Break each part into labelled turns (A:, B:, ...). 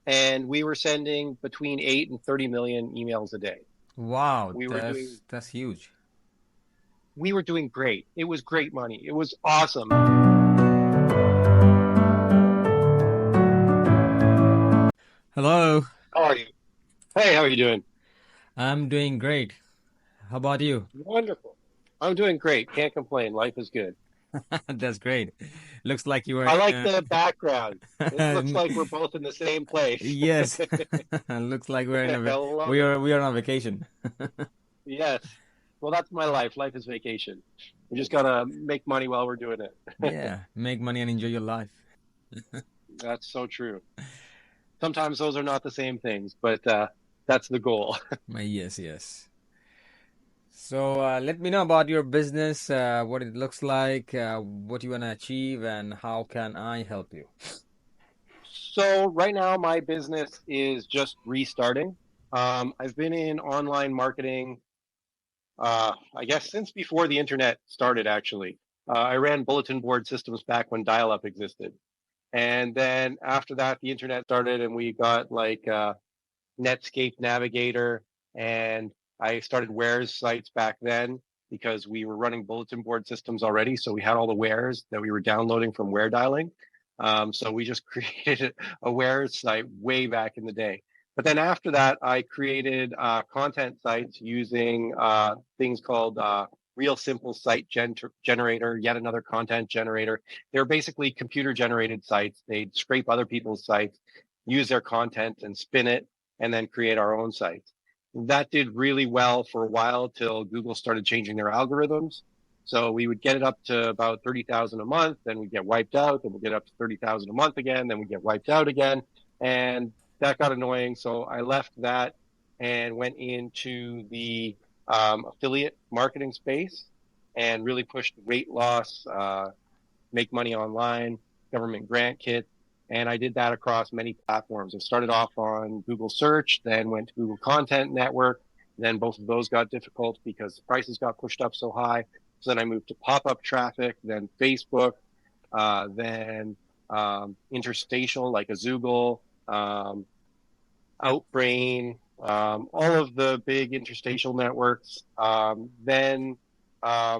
A: and we were sending between 8 and 30 million emails a day.
B: Wow,
A: We were doing
B: that's huge.
A: we were doing great. It was great money. It was awesome.
B: Hello.
A: How are you? Hey, how are you doing?
B: I'm doing great. How about you?
A: Wonderful. I'm doing great. Can't complain. Life is good.
B: That's great. Looks like you were
A: I like the background. It looks
B: um,
A: like we're both in the same place.
B: yes. Looks like we're in
A: I love
B: we
A: it.
B: are on a vacation.
A: Yes. Well, that's my life. Life is vacation. We just gotta make money while we're doing it.
B: Yeah, make money and enjoy your life.
A: That's so true. Sometimes those are not the same things, but that's the goal.
B: Yes, yes. So let me know about your business, what it looks like, what you want to achieve, and how can I help you?
A: So right now, my business is just restarting. I've been in online marketing, I guess, since before the internet started, actually. I ran bulletin board systems back when dial-up existed. And then after that, the internet started, and we got like Netscape Navigator, and I started wares sites back then because we were running bulletin board systems already. So we had all the wares that we were downloading from ware dialing. So we just created a wares site way back in the day. But then after that, I created content sites using things called Real Simple Generator, yet another content generator. They're basically computer generated sites. They'd scrape other people's sites, use their content and spin it, and then create our own sites. That did really well for a while till Google started changing their algorithms. So we would get it up to about 30,000 a month, then we'd get wiped out, then we'd get up to 30,000 a month again, then we'd get wiped out again. And that got annoying. So I left that and went into the affiliate marketing space and really pushed weight loss, make money online, government grant kits. And I did that across many platforms. I started off on Google Search, then went to Google Content Network. Then both of those got difficult because the prices got pushed up so high. So then I moved to pop-up traffic, then Facebook, then interstitial like Azoogle, Outbrain, all of the big interstitial networks. Then I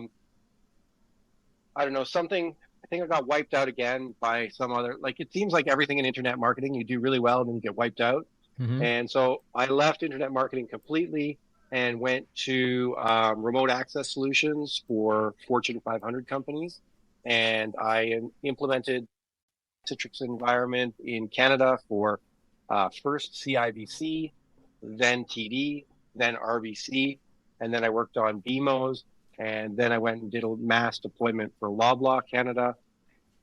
A: don't know, something, I think I got wiped out again by some other, like it seems like everything in internet marketing, you do really well and then you get wiped out.
B: Hmm.
A: And so I left internet marketing completely and went to remote access solutions for Fortune 500 companies. And I implemented Citrix environment in Canada for first CIBC, then TD, then RBC, and then I worked on BMOs, and then I went and did a mass deployment for Loblaw Canada,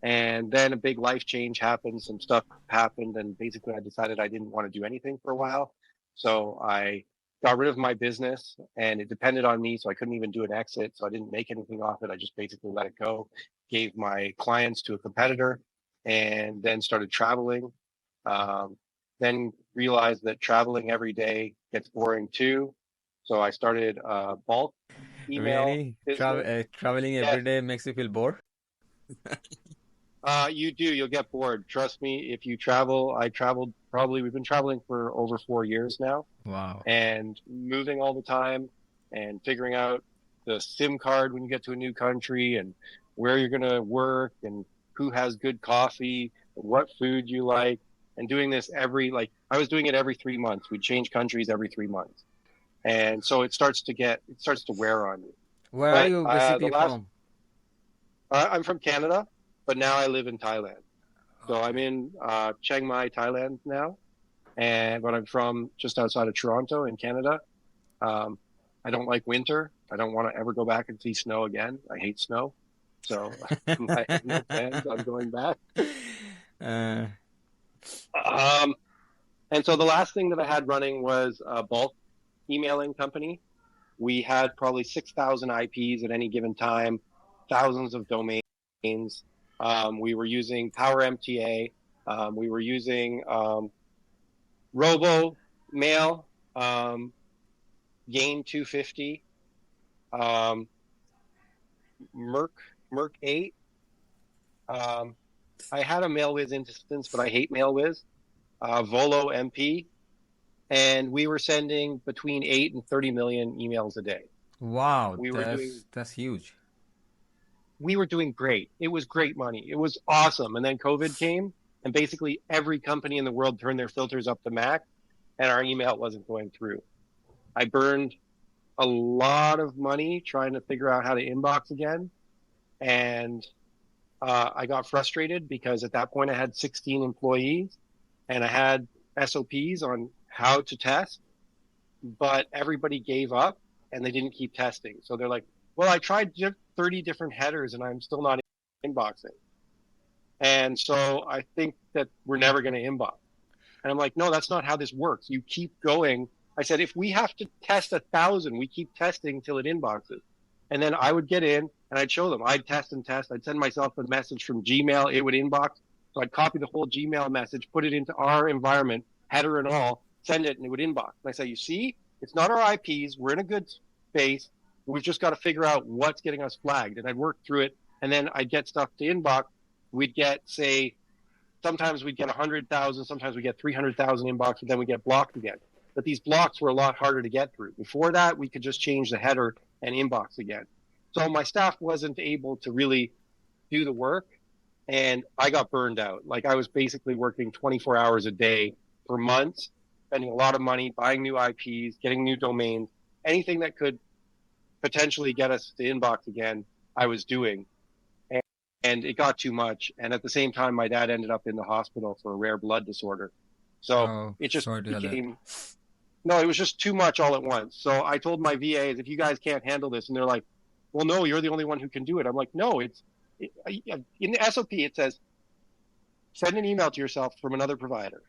A: and then a big life change happened. Some stuff happened, and basically I decided I didn't want to do anything for a while, so I got rid of my business, and it depended on me, so I couldn't even do an exit, so I didn't make anything off it. I just basically let it go, gave my clients to a competitor, and then started traveling. Then realized that traveling every day gets boring too. So I started a bulk email
B: Really?
A: business.
B: Traveling every
A: Yes,
B: day makes you feel bored?
A: you do. You'll get bored. Trust me. If you travel, I traveled probably, we've been traveling for over 4 years now
B: Wow.
A: and moving all the time and figuring out the SIM card when you get to a new country and where you're going to work and who has good coffee, what food you like, and doing this like, I was doing it every 3 months. We'd change countries every 3 months. And so it starts to wear on you.
B: Where are
A: But
B: you
A: the
B: basically
A: last,
B: from?
A: I'm from Canada, but now I live in Thailand. So I'm in Chiang Mai, Thailand now, but I'm from just outside of Toronto in Canada. Um, I don't like winter. I don't want to ever go back and see snow again. I hate snow. So I have no plans on going back.
B: uh,
A: Um, and so the last thing that I had running was a bulk emailing company. We had probably 6,000 IPs at any given time, thousands of domains. We were using Power MTA. We were using Robo Mail, Gain 250, um, Merc, Merc 8. Um, I had a MailWiz instance, but I hate MailWiz. Volo MP, and we were sending between 8 and 30 million emails a day.
B: Wow,
A: We were doing
B: that's huge.
A: we were doing great. It was great money. It was awesome. And then COVID came, and basically every company in the world turned their filters up to max, and our email wasn't going through. I burned a lot of money trying to figure out how to inbox again, and I got frustrated because at that point I had 16 employees and I had SOPs on how to test, but everybody gave up and they didn't keep testing. So they're like, well, I tried 30 different headers and I'm still not inboxing. And so I think that we're never going to inbox. And I'm like, no, that's not how this works. You keep going. I said, if we have to test 1,000, we keep testing till it inboxes. And then I would get in and I'd show them. I'd test and test. I'd send myself a message from Gmail. It would inbox. So I'd copy the whole Gmail message, put it into our environment, header and all, send it, and it would inbox. And I say, you see, it's not our IPs. We're in a good space. We've just got to figure out what's getting us flagged. And I'd work through it. And then I'd get stuff to inbox. We'd get, say, sometimes we'd get 100,000, sometimes we get 300,000 inbox, but then we get blocked again. But these blocks were a lot harder to get through. Before that, we could just change the header and inbox again. So my staff wasn't able to really do the work, and I got burned out. Like I was basically working 24 hours a day for months, spending a lot of money buying new IPs, getting new domains, anything that could potentially get us to inbox again, I was doing. And it got too much. And at the same time, my dad ended up in the hospital for a rare blood disorder. So
B: Oh,
A: it just
B: sorry to hear that.
A: became, no, it was just too much all at once. So I told my VAs, if you guys can't handle this, and they're like, well, no, you're the only one who can do it. I'm like, no, in the SOP, it says, send an email to yourself from another provider.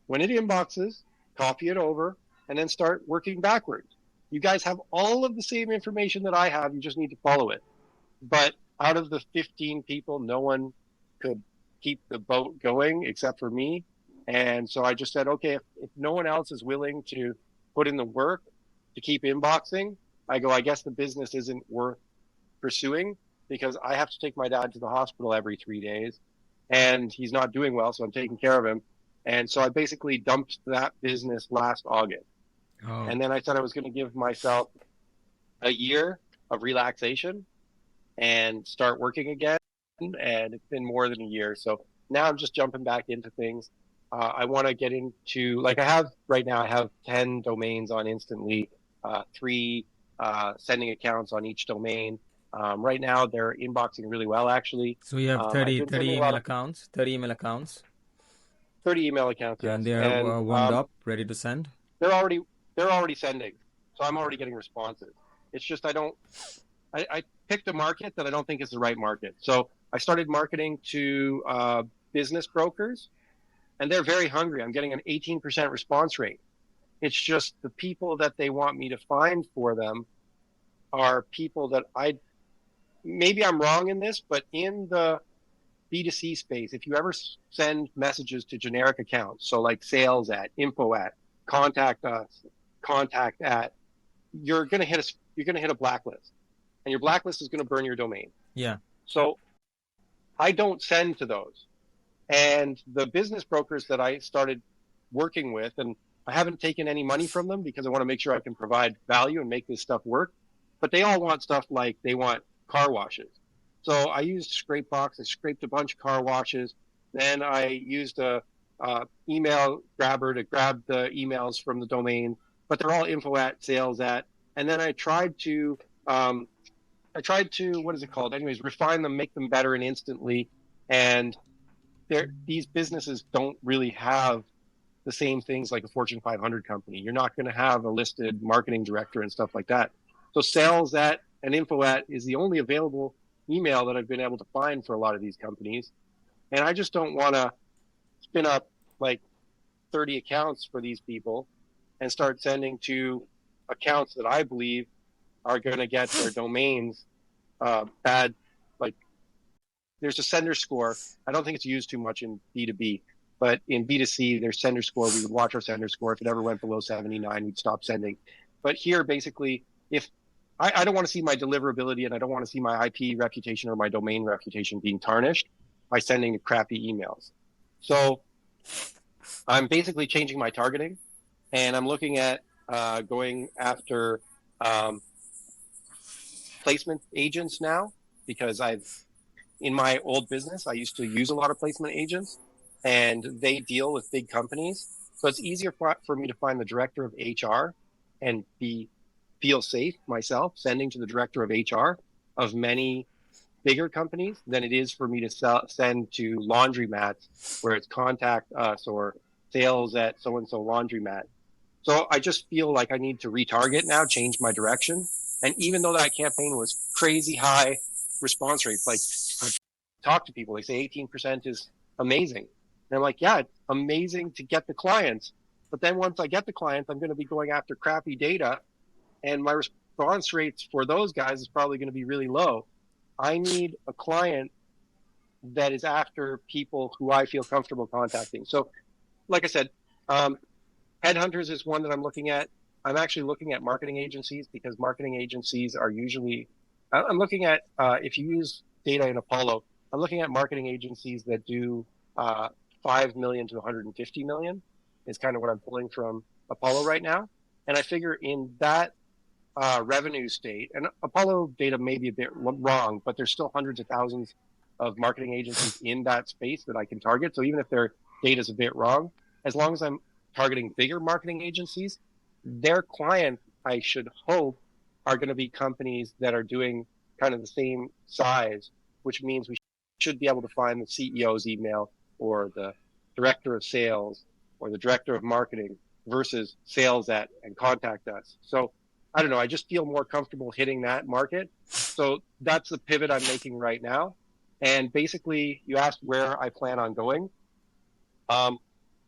A: When it inboxes, copy it over, and then start working backwards. You guys have all of the same information that I have. You just need to follow it. But out of the 15 people, no one could keep the boat going except for me. And so I just said, okay, if no one else is willing to put in the work to keep inboxing, I go, I guess the business isn't worth pursuing because I have to take my dad to the hospital every 3 days and he's not doing well. So I'm taking care of him. And so I basically dumped that business last August.
B: Oh,
A: And then I said I was going to give myself a year of relaxation and start working again. And it's been more than a year. So now I'm just jumping back into things. I want to get into, like I have right now, I have 10 domains on Instantly, three sending accounts on each domain. Right now, they're inboxing really well, actually.
B: so you have
A: I've
B: 30,
A: been
B: 30
A: sending a lot
B: email
A: of
B: accounts, 30 email accounts,
A: 30 email accounts,
B: and
A: yes.
B: they are
A: And
B: warmed up, ready to send.
A: they're already they're already sending. So I'm already getting responses. It's just I picked a market that I don't think is the right market. So I started marketing to business brokers, and they're very hungry. I'm getting an 18% response rate. It's just the people that they want me to find for them are people that maybe I'm wrong in this, but in the B2C space, if you ever send messages to generic accounts, so like sales at, info at, contact us, contact at, you're going to hit a blacklist, and your blacklist is going to burn your domain.
B: Yeah.
A: So I don't send to those. And the business brokers that I started working with, and I haven't taken any money from them because I want to make sure I can provide value and make this stuff work. But they all want stuff like they want car washes. So I used Scrapebox. I scraped a bunch of car washes. Then I used a email grabber to grab the emails from the domain, but they're all info at, sales at. And then um, I tried to, what is it called? Anyways, refine them, make them better and instantly. And these businesses don't really have the same things like a Fortune 500 company. You're not going to have a listed marketing director and stuff like that. So sales at and info at is the only available email that I've been able to find for a lot of these companies. And I just don't want to spin up like 30 accounts for these people and start sending to accounts that I believe are going to get their domains bad. Like there's a sender score. I don't think it's used too much in B2B, but in B2C, there's sender score. We would watch our sender score. If it ever went below 79, we'd stop sending. But here, basically, if I don't want to see my deliverability and I don't want to see my IP reputation or my domain reputation being tarnished by sending crappy emails. So I'm basically changing my targeting, and I'm looking at going after um, placement agents now because I've in my old business I used to use a lot of placement agents, and they deal with big companies, so it's easier for me to find the director of HR and feel safe myself sending to the director of HR of many bigger companies than it is for me to send to laundromats where it's contact us or sales at so and so laundromat. So I just feel like I need to retarget now, change my direction. And even though that campaign was crazy high response rates, like I talk to people, they say 18% is amazing. And I'm like, yeah, it's amazing to get the clients. But then once I get the clients, I'm going to be going after crappy data, and my response rates for those guys is probably going to be really low. I need a client that is after people who I feel comfortable contacting. So, like I said, um, headhunters is one that I'm looking at. I'm actually looking at marketing agencies because marketing agencies are usually. I'm looking at if you use data in Apollo, I'm looking at marketing agencies that do 5 million to 150 million is kind of what I'm pulling from Apollo right now. And I figure in that revenue state, and Apollo data may be a bit wrong, but there's still hundreds of thousands of marketing agencies in that space that I can target. So even if their data is a bit wrong, as long as I'm targeting bigger marketing agencies, their clients, I should hope, are going to be companies that are doing kind of the same size, which means we should be able to find the CEO's email or the director of sales or the director of marketing versus sales at and contact us. So I don't know. I just feel more comfortable hitting that market. So that's the pivot I'm making right now. And basically, you asked where I plan on going.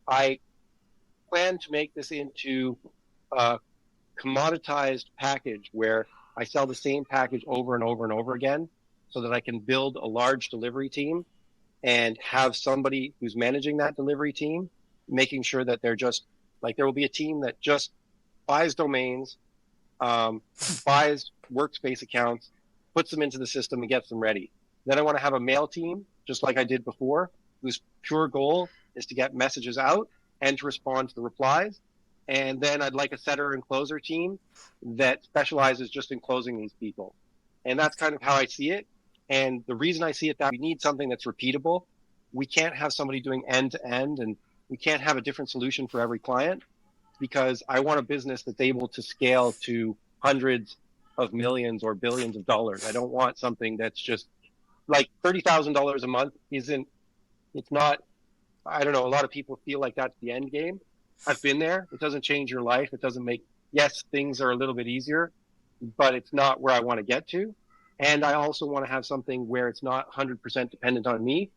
A: I plan to make this into a commoditized package where I sell the same package over and over and over again so that I can build a large delivery team and have somebody who's managing that delivery team, making sure that they're just like there will be a team that just buys domains, um, buys workspace accounts, puts them into the system and gets them ready. Then I want to have a mail team, just like I did before, whose pure goal is to get messages out and to respond to the replies. And then I'd like a setter and closer team that specializes just in closing these people. And that's kind of how I see it. And the reason I see it that we need something that's repeatable. We can't have somebody doing end to end, and we can't have a different solution for every client because I want a business that's able to scale to hundreds of millions or billions of dollars. I don't want something that's just like $30,000 a month isn't, it's not, I don't know, a lot of people feel like that's the end game. I've been there. It doesn't change your life. It doesn't make, yes, things are a little bit easier, but it's not where I want to get to. And I also want to have something where it's not 100% dependent on me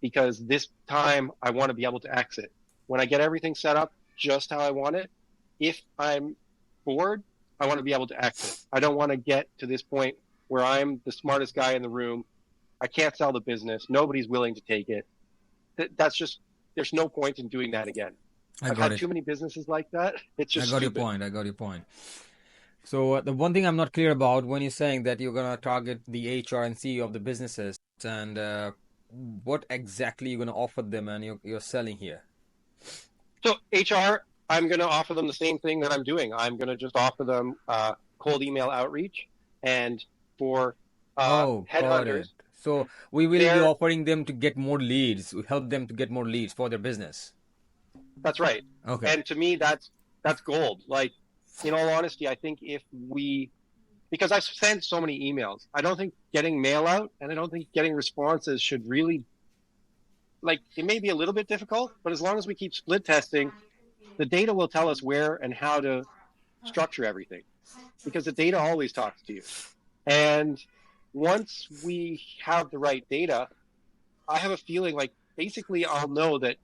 A: because this time I want to be able to exit. When I get everything set up just how I want it, if I'm bored, I want to be able to exit. I don't want to get to this point where I'm the smartest guy in the room. I can't sell the business. Nobody's willing to take it. That's just, there's no point in doing that again.
B: I
A: I've
B: got
A: had
B: it.
A: too many businesses like that. It's
B: I
A: just
B: got your
A: stupid.
B: point. I got your point. So the one thing I'm not clear about when you're saying that you're gonna target the HR and CEO of the businesses and what exactly you're gonna offer them and you're selling here.
A: So HR, I'm going to offer them the same thing that I'm doing. I'm going to just offer them cold email outreach, and for
B: Oh, got
A: headhunters,
B: it. So we will be
A: they're
B: offering them to get more leads. We help them to get more leads for their business.
A: that's right.
B: Okay.
A: And to me, that's gold. Like in all honesty, I think if we because I've sent so many emails, I don't think getting mail out and I don't think getting responses should really like it may be a little bit difficult, but as long as we keep split testing, the data will tell us where and how to structure everything because the data always talks to you. And once we have the right data, I have a feeling like basically I'll know that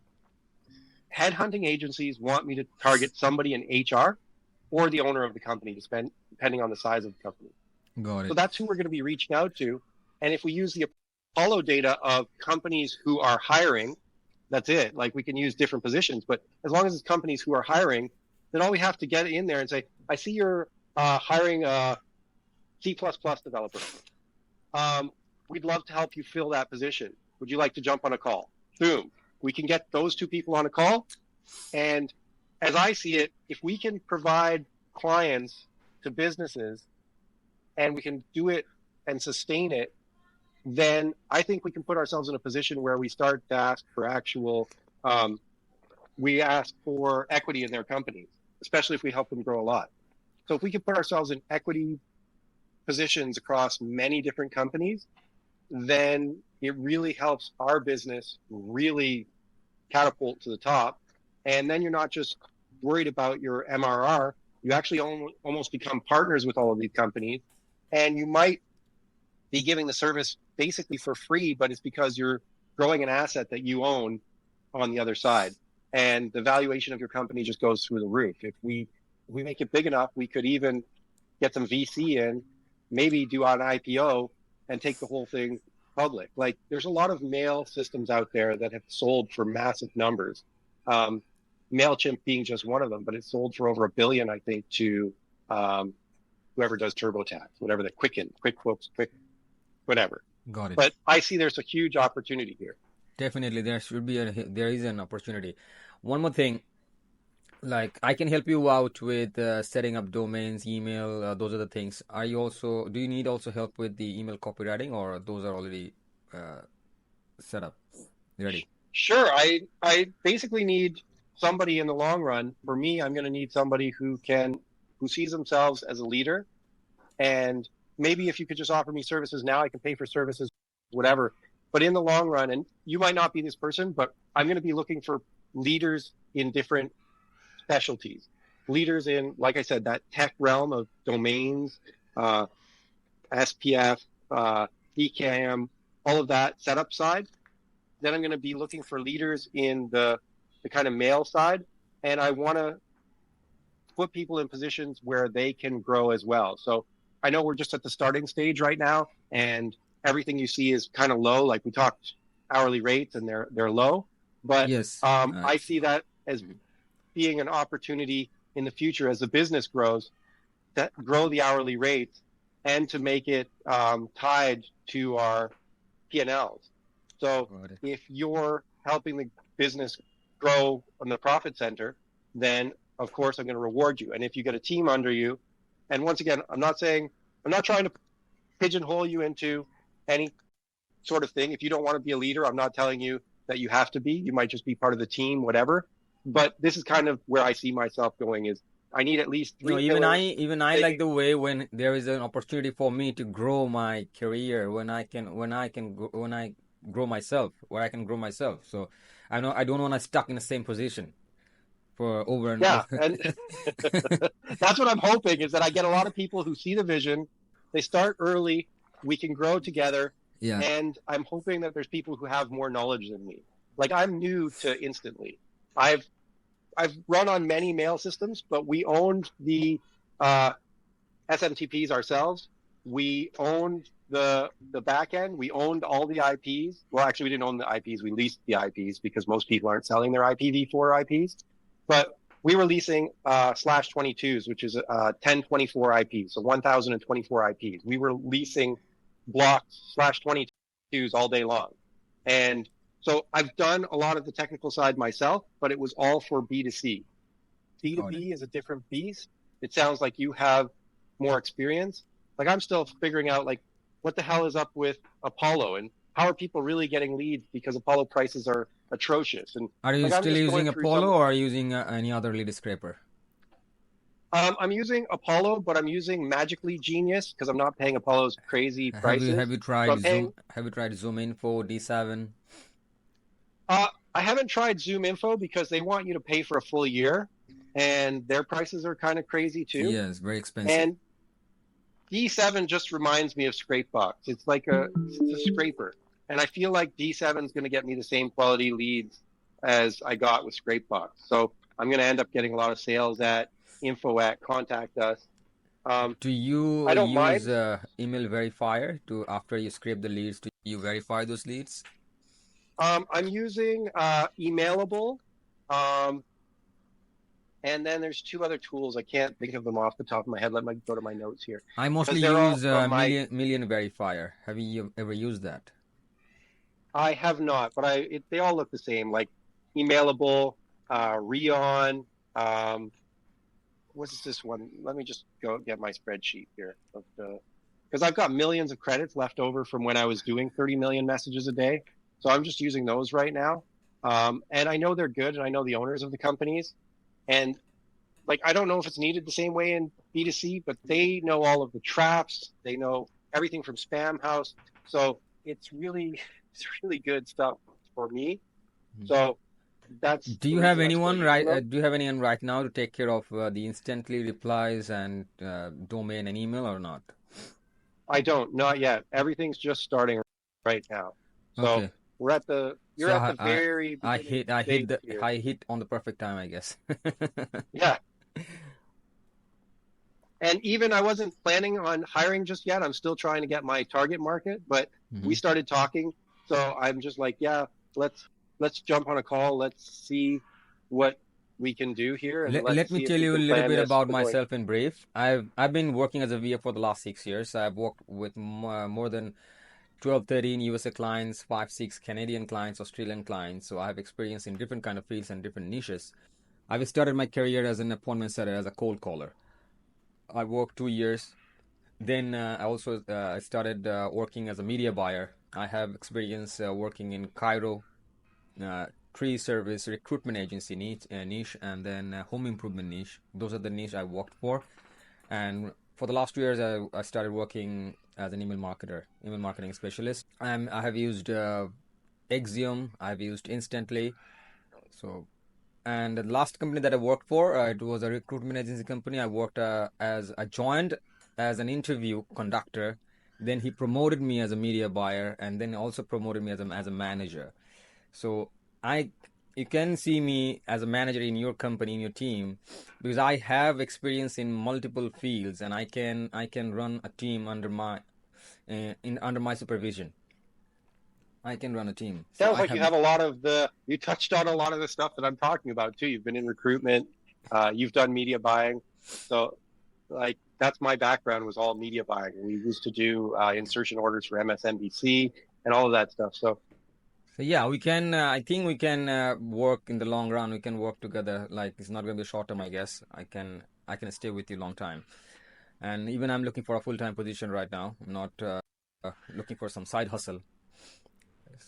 A: headhunting agencies want me to target somebody in HR or the owner of the company to spend, depending on the size of the company.
B: Got
A: So
B: it.
A: that's who we're going to be reaching out to. And if we use the Apollo data of companies who are hiring, that's it. Like we can use different positions, but as long as it's companies who are hiring, then all we have to get in there and say, I see you're hiring a C++ developer. We'd love to help you fill that position. Would you like to jump on a call? Boom. We can get those two people on a call. And as I see it, if we can provide clients to businesses and we can do it and sustain it, then I think we can put ourselves in a position where we start to ask for um, we ask for equity in their companies, especially if we help them grow a lot. So if we can put ourselves in equity positions across many different companies, then it really helps our business really catapult to the top. And then you're not just worried about your MRR. You actually almost become partners with all of these companies. And you might be giving the service basically for free, but it's because you're growing an asset that you own on the other side. And the valuation of your company just goes through the roof. If we make it big enough, we could even get some VC in, maybe do an IPO and take the whole thing public. Like there's a lot of mail systems out there that have sold for massive numbers. Um, MailChimp being just one of them, but it sold for over $1 billion, I think, to whoever does TurboTax, whatever the Quicken, QuickBooks, whatever.
B: Got it.
A: But I see there's a huge opportunity here.
B: Definitely, there is an opportunity. One more thing, like I can help you out with setting up domains, email, those are the things. Do you need also help with the email copywriting, or those are already uh, set up, ready?
A: Sure, I basically need somebody in the long run. For me, I'm going to need somebody who sees themselves as a leader. And maybe if you could just offer me services now, I can pay for services, whatever. But in the long run, and you might not be this person, but I'm going to be looking for leaders in different specialties, leaders in, like I said, that tech realm of domains, uh, SPF, DKIM, all of that setup side. Then I'm going to be looking for leaders in the kind of mail side. And I want to put people in positions where they can grow as well. So I know we're just at the starting stage right now, and everything you see is kind of low. Like we talked hourly rates, and they're low. But
B: Yes.
A: I see that as being an opportunity in the future as the business grows to grow the hourly rates and to make it tied to our P&Ls. So
B: Got it.
A: if you're helping the business grow on the profit center, then of course I'm going to reward you. And if you get a team under you, and once again, I'm not trying to pigeonhole you into any sort of thing. If you don't want to be a leader, I'm not telling you that you have to be. You might just be part of the team, whatever. But this is kind of where I see myself going is I need at least
B: No,
A: three pillars.
B: even I like the way when there is an opportunity for me to grow my career, when I grow myself, where I can grow myself. So I don't want to stuck in the same position for over and
A: Yeah,
B: over.
A: and that's what I'm hoping is that I get a lot of people who see the vision. They start early. We can grow together.
B: Yeah.
A: And I'm hoping that there's people who have more knowledge than me. Like I'm new to Instantly. I've I've run on many mail systems, but we owned the uh, SMTPs ourselves. We owned the back end. We owned all the IPs. Well, actually, we didn't own the IPs. We leased the IPs because most people aren't selling their IPv4 IPs. But we were leasing slash 22s, which is 1024 IPs, so 1024 IPs. We were leasing blocks slash 22s all day long. And so I've done a lot of the technical side myself, but it was all for B2C.
B: Got it.
A: B2B is a different beast. It sounds like you have more experience. Like I'm still figuring out like what the hell is up with Apollo and how are people really getting leads because Apollo prices are atrocious. And
B: Are you
A: like I'm
B: still
A: just going
B: using
A: through
B: Apollo
A: some.
B: or are you using any other lead scraper?
A: I'm using Apollo, but I'm using Magically Genius because I'm not paying Apollo's crazy prices.
B: Have you
A: So
B: tried
A: I'm paying.
B: Zoom Info D7?
A: I haven't tried Zoom Info because they want you to pay for a full year, and their prices are kind of crazy too.
B: Yes, very expensive.
A: And D7 just reminds me of Scrapebox. It's a scraper, and I feel like D7 is going to get me the same quality leads as I got with Scrapebox. So I'm going to end up getting a lot of sales at info at contact us.
B: Do you
A: I don't
B: use
A: mind.
B: email verifier to after you scrape the leads? Do you verify those leads?
A: I'm using Emailable, um, and then there's two other tools. I can't think of them off the top of my head. Let me go to my notes here
B: I
A: because
B: mostly
A: they're all
B: use
A: from my.
B: million verifier. Have you ever used that?
A: I have not, but they all look the same. Like Emailable. Rion. What's this one? Let me just go get my spreadsheet here of the because I've got millions of credits left over from when I was doing 30 million messages a day. So I'm just using those right now. And I know they're good, and I know the owners of the companies. And like, I don't know if it's needed the same way in B2C, but they know all of the traps. They know everything from spam house. So it's really, it's really good stuff for me. So that's
B: Do
A: the
B: you have
A: reason I start
B: anyone
A: using
B: right?
A: them.
B: Do you have anyone right now to take care of the instantly replies and domain and email or not?
A: I don't, not yet. Everything's just starting right now. So
B: Okay,
A: you're
B: so
A: at the very beginning stages here.
B: I hit on the perfect time, I guess.
A: Yeah. And even I wasn't planning on hiring just yet. I'm still trying to get my target market, but we
B: Hmm.
A: started talking. So I'm just like, yeah, let's let's jump on a call. Let's see what we can do here and
B: Let
A: let's
B: me
A: see if
B: tell
A: we
B: you a
A: can
B: little
A: plan
B: bit
A: this
B: about
A: for going.
B: myself in brief. I've been working as a VA for the last 6 years. I've worked with more than 12, 13 USA clients, 5, 6 Canadian clients, Australian clients. So I have experience in different kind of fields and different niches. I've started my career as an appointment setter, as a cold caller. I worked 2 years. Then I also started working as a media buyer. I have experience working in Cairo, uh, tree service recruitment agency niche, and then home improvement niche. Those are the niche I worked for. And for the last 2 years, I started working as an email marketer, email marketing specialist. I have used Exium. I've used Instantly. So, and the last company that I worked for, it was a recruitment agency company. I joined as an interview conductor. Then he promoted me as a media buyer, and then also promoted me as a manager. So I you can see me as a manager in your company, in your team, because I have experience in multiple fields, and I can run a team under my supervision. I can run a team. So
A: Sounds
B: I
A: like you
B: have.
A: have a lot of you touched on a lot of the stuff that I'm talking about too. You've been in recruitment, you've done media buying. So like that's my background was all media buying. We used to do insertion orders for MSNBC and all of that stuff. So
B: So yeah, we can. I think we can work in the long run. We can work together. Like it's not going to be short term, I guess. I can stay with you long time. And even I'm looking for a full time position right now. I'm not looking for some side hustle.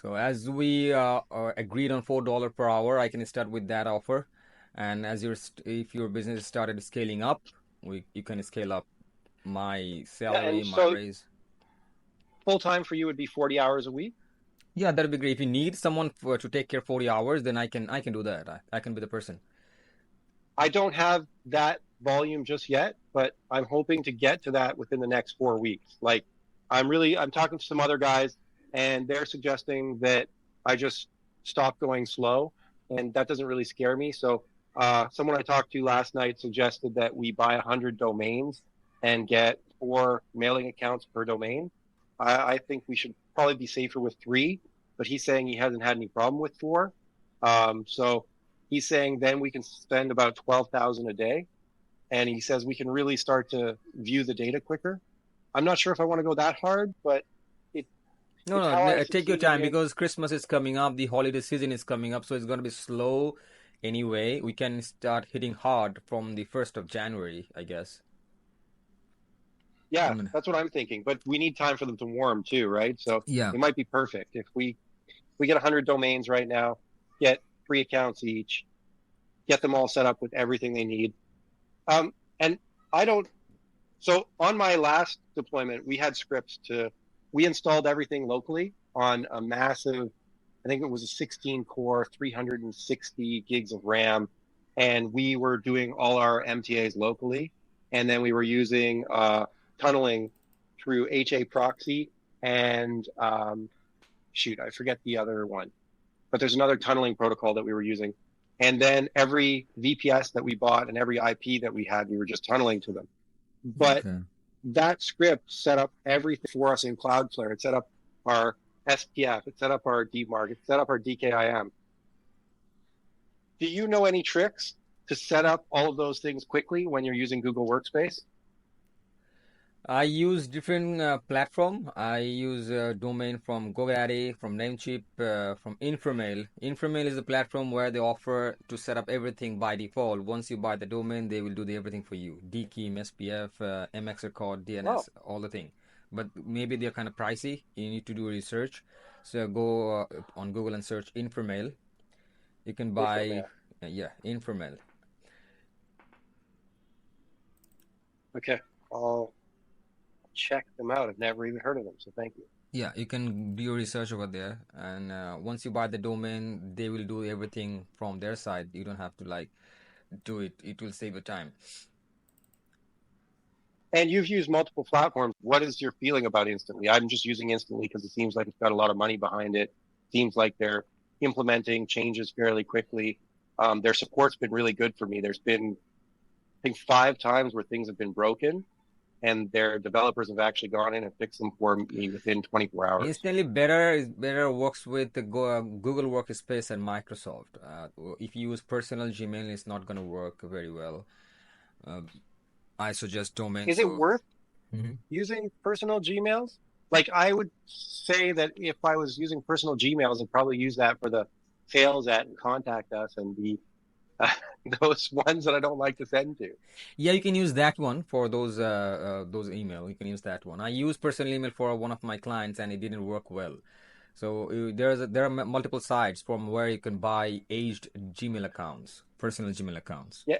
B: So as we agreed on $4 per hour, I can start with that offer. And if your business started scaling up, you can scale up my
A: yeah,
B: salary,
A: and
B: my
A: so
B: raise.
A: full time for you would be 40 hours a week.
B: Yeah, that'd be great. If you need someone to take care 40 hours, then I can do that. I can be the person.
A: I don't have that volume just yet, but I'm hoping to get to that within the next 4 weeks. Like I'm talking to some other guys and they're suggesting that I just stop going slow and that doesn't really scare me. So someone I talked to last night suggested that we buy 100 domains and get 4 mailing accounts per domain. I think we should probably be safer with 3, but he's saying he hasn't had any problem with 4. So he's saying then we can spend about 12,000 a day, and he says we can really start to view the data quicker. I'm not sure if I want to go that hard, but it it's
B: No,
A: how
B: no,
A: I
B: take your
A: succeeded
B: time
A: in.
B: because Christmas is coming up, the holiday season is coming up, so it's going to be slow anyway. We can start hitting hard from the 1st of January, I guess.
A: Yeah,
B: I'm gonna.
A: that's what I'm thinking. But we need time for them to warm too, right? So
B: Yeah.
A: it might be perfect if we get 100 domains right now, get 3 accounts each, get them all set up with everything they need. And I don't. So on my last deployment, we had scripts to. We installed everything locally on a massive. I think it was a 16 core, 360 gigs of RAM, and we were doing all our MTAs locally, and then we were using tunneling through HA proxy and shoot, I forget the other one, but there's another tunneling protocol that we were using. And then every VPS that we bought and every IP that we had, we were just tunneling to them. But
B: Okay.
A: that script set up everything for us in Cloudflare. It set up our SPF, it set up our DMARC, it set up our DKIM. Do you know any tricks to set up all of those things quickly when you're using Google Workspace?
B: I use different platform. I use domain from GoDaddy, from Namecheap, from Informail. Informail is a platform where they offer to set up everything by default. Once you buy the domain, they will do everything for you. DKIM, SPF, MX record,
A: Oh,
B: DNS, all the thing. But maybe they're kind of pricey. You need to do research. So go on Google and search Informail. You can buy,
A: Informail.
B: yeah, Informail.
A: Okay, I'll check them out. I've never even heard of them, so thank you.
B: Yeah, you can do your research over there, and once you buy the domain, they will do everything from their side. You don't have to like do it. It will save your time.
A: And you've used multiple platforms. What is your feeling about Instantly? I'm just using Instantly because it seems like it's got a lot of money behind it. Seems like they're implementing changes fairly quickly. Their support's been really good for me. There's been, I think, 5 times where things have been broken, and their developers have actually gone in and fixed them for me within 24 hours.
B: Instantly better is better works with the Google Workspace and Microsoft. If you use personal Gmail, it's not going to work very well. Uh, I suggest domain.
A: Is it
B: So
A: worth
B: Mhm.
A: using personal Gmails? Like, I would say that if I was using personal Gmails, I'd probably use that for the sales at and contact us and the those ones that I don't like to send to.
B: Yeah, you can use that one for those email. You can use that one. I use personal email for one of my clients, and it didn't work well. So there are multiple sites from where you can buy aged Gmail accounts, personal Gmail accounts.
A: Yeah,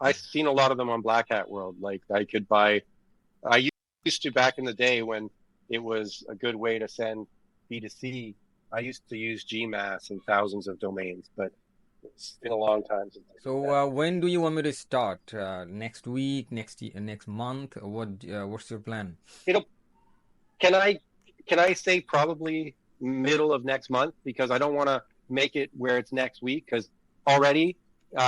A: I've seen a lot of them on Black Hat World. Like, I could buy. I used to back in the day when it was a good way to send B2C. I used to use GMass and thousands of domains, but it's been a long time since I did
B: So
A: that.
B: when do you want me to start? Next week, next month? What's your plan?
A: It'll. Can I can I say probably middle of next month because I don't want to make it where it's next week because already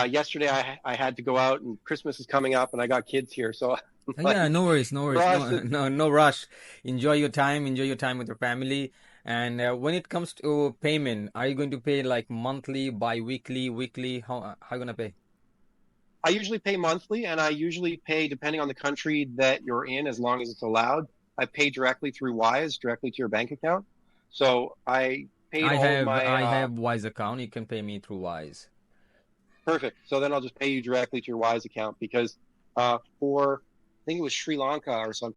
A: yesterday I had to go out and Christmas is coming up and I got kids here, so I'm
B: Yeah,
A: like
B: no worries, no worries, no,
A: process.
B: no rush. Enjoy your time with your family. And when it comes to payment, are you going to pay like monthly, bi-weekly, weekly? How you gonna pay?
A: I usually pay monthly, and I usually pay depending on the country that you're in, as long as it's allowed. I pay directly through Wise, directly to your bank account. So I paid all of my
B: I have Wise account. You can pay me through Wise.
A: perfect. So then I'll just pay you directly to your Wise account because for I think it was Sri Lanka or something,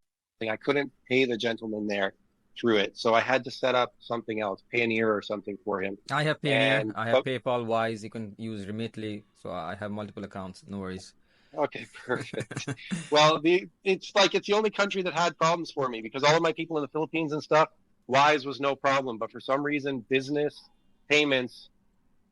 A: I couldn't pay the gentleman there through it. So I had to set up something else, Payoneer or something for him.
B: I have Payoneer.
A: And
B: I have
A: but
B: PayPal, Wise. You can use Remitly. So I have multiple accounts. No worries.
A: okay, perfect. Well, it's like it's the only country that had problems for me because all of my people in the Philippines and stuff, Wise was no problem. But for some reason, business payments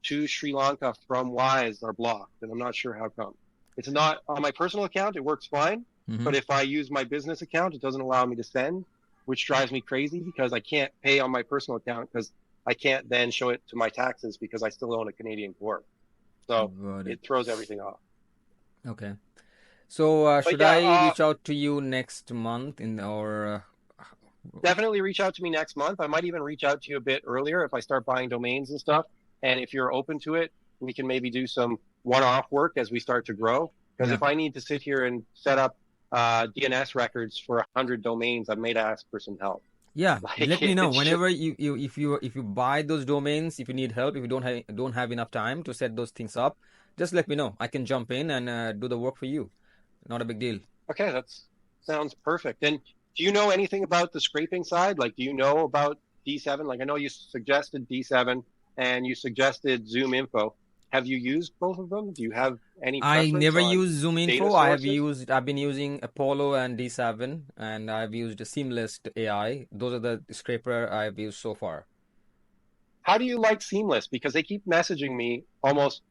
A: to Sri Lanka from Wise are blocked, and I'm not sure how come. It's not on my personal account; it works fine.
B: hmm
A: But if I use my business account, it doesn't allow me to send, which drives me crazy because I can't pay on my personal account because I can't then show it to my taxes because I still own a Canadian corp. So
B: Got it.
A: it throws everything off.
B: Okay. So
A: But
B: should
A: yeah,
B: I reach out to you next month in or
A: definitely reach out to me next month. I might even reach out to you a bit earlier if I start buying domains and stuff. And if you're open to it, we can maybe do some one-off work as we start to grow. Because
B: yeah.
A: if I need to sit here and set up DNS records for 100 domains, I may ask for some help.
B: Yeah,
A: Like
B: let me know
A: it's just
B: whenever if you buy those domains. If you need help, if you don't have enough time to set those things up, just let me know. I can jump in and do the work for you. Not a big deal.
A: okay. That's sounds perfect. And do you know anything about the scraping side? Like, do you know about D7? Like, I know you suggested D7 and you suggested Zoom Info. Have you used both of them? Do you have any
B: I
A: preference
B: never
A: on
B: use Zoom
A: data
B: Info.
A: sources?
B: I've been using Apollo and D7, and I've used Seamless AI. Those are the scraper I've used so far.
A: How do you like Seamless? Because they keep messaging me almost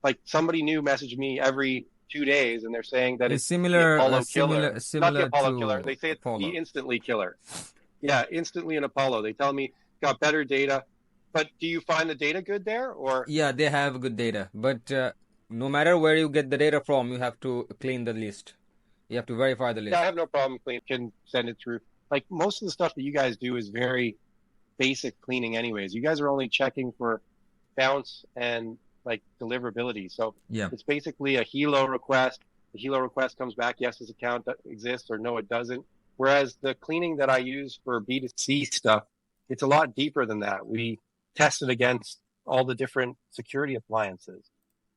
A: like somebody new messaged me every 2 days, and they're saying that
B: It's
A: it's the Apollo killer. Not the
B: similar
A: Apollo killer.
B: to
A: They say it's the
B: Apollo.
A: instantly killer. Yeah, instantly in Apollo. They tell me got better data. But do you find the data good there? Or
B: Yeah, they have good data, but no matter where you get the data from, you have to clean the list. You have to verify the
A: yeah, I
B: list.
A: have no problem clean. Can send it through. Like most of the stuff that you guys do is very basic cleaning, anyways. You guys are only checking for bounce and like deliverability. So
B: Yeah.
A: it's basically a Helo request. The Helo request comes back, yes, this account exists, or no, it doesn't. Whereas the cleaning that I use for B2C stuff, it's a lot deeper than that. We test it against all the different security appliances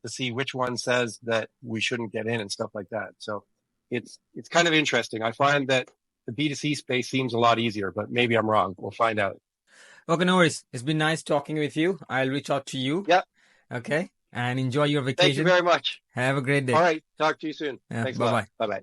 A: to see which one says that we shouldn't get in and stuff like that. So it's kind of interesting. I find that the B2C space seems a lot easier, but maybe I'm wrong. We'll find out.
B: Okay, no worries. It's been nice talking with you. I'll reach out to you.
A: Yep.
B: Okay. And enjoy your
A: Thank you
B: vacation.
A: very much.
B: Have a great
A: All
B: day.
A: right. Talk to you soon.
B: Yeah,
A: Thanks a
B: bye
A: lot.
B: bye.
A: Bye bye.